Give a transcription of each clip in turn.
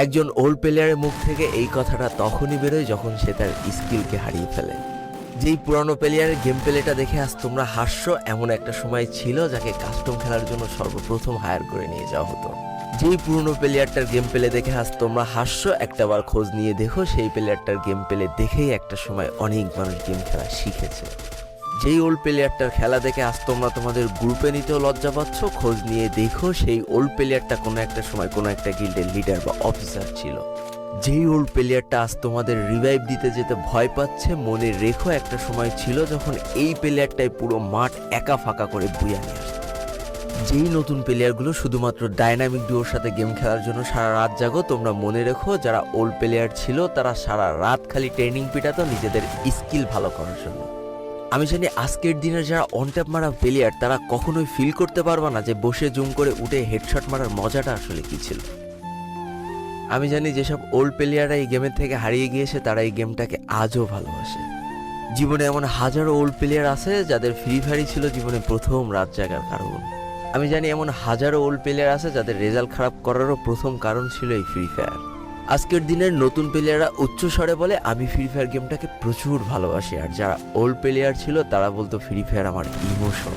একজন ওল্ড প্লেয়ারের মুখ থেকে এই কথাটা তখনই বেরোয় যখন সে তার স্কিলকে হারিয়ে ফেলে। যেই পুরানো প্লেয়ারের গেম প্লেটা দেখে আজ তোমরা হাসছো, এমন একটা সময় ছিল যাকে কাস্টম খেলার জন্য সর্বপ্রথম হায়ার করে নিয়ে যাওয়া হতো। যেই পুরনো প্লেয়ারটার গেম প্লে দেখে আজ তোমরা হাসছো, একটাবার খোঁজ নিয়ে দেখো সেই প্লেয়ারটার গেম প্লে দেখেই একটা সময় অনেক মানুষ গেম খেলা শিখেছে। যেই ওল্ড প্লেয়ারটার খেলা দেখে আজ তোমরা তোমাদের গ্রুপে নিতেও লজ্জা পাচ্ছ, খোঁজ নিয়ে দেখো সেই ওল্ড প্লেয়ারটা কোনো একটা সময় কোনো একটা গিল্ডের লিডার বা অফিসার ছিল। যেই ওল্ড প্লেয়ারটা আজ তোমাদের রিভাইভ দিতে যেতে ভয় পাচ্ছে, মনে রেখো একটা সময় ছিল যখন এই প্লেয়ারটাই পুরো মাঠ একা ফাঁকা করে বুইয়া নিয়ে আসতো। যেই নতুন প্লেয়ারগুলো শুধুমাত্র ডাইনামিক ডুয়োর সাথে গেম খেলার জন্য সারা রাত জাগো, তোমরা মনে রেখো যারা ওল্ড প্লেয়ার ছিল তারা সারা রাত খালি ট্রেনিং পিটাতো নিজেদের স্কিল ভালো করার জন্য। আমি জানি আজকের দিনের যারা অন ট্যাপ মারা প্লেয়ার তারা কখনোই ফিল করতে পারবা না যে বসে জুম করে উঠে হেডশট মারার মজাটা আসলে কি ছিল। আমি জানি যেসব ওল্ড প্লেয়াররা এই গেমের থেকে হারিয়ে গিয়েছে তারা এই গেমটাকে আজও ভালোবাসে। জীবনে এমন হাজারো ওল্ড প্লেয়ার আছে যাদের ফ্রি ফায়ারই ছিল জীবনে প্রথম রাত জাগার কারণ। আমি জানি এমন হাজারো ওল্ড প্লেয়ার আছে যাদের রেজাল্ট খারাপ করারও প্রথম কারণ ছিল এই ফ্রি ফায়ার। আজকের দিনের নতুন প্লেয়াররা উচ্চস্বরে বলে আমি ফ্রি ফায়ার গেমটাকে প্রচুর ভালোবাসি, আর যারা ওল্ড প্লেয়ার ছিল তারা বলতো ফ্রি ফায়ার আমার ইমোশন।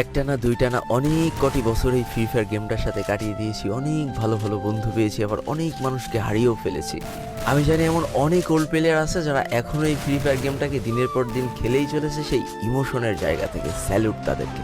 একটা না দুইটা না অনেক কটি বছর এই ফ্রি ফায়ার গেমটার সাথে কাটিয়ে দিয়েছি, অনেক ভালো ভালো বন্ধু পেয়েছি, আবার অনেক মানুষকে হারিয়েও ফেলেছি। আমি জানি এমন অনেক ওল্ড প্লেয়ার আছে যারা এখনো এই ফ্রি ফায়ার গেমটাকে দিনের পর দিন খেলেই চলেছে সেই ইমোশনের জায়গা থেকে। স্যালুট তাদেরকে।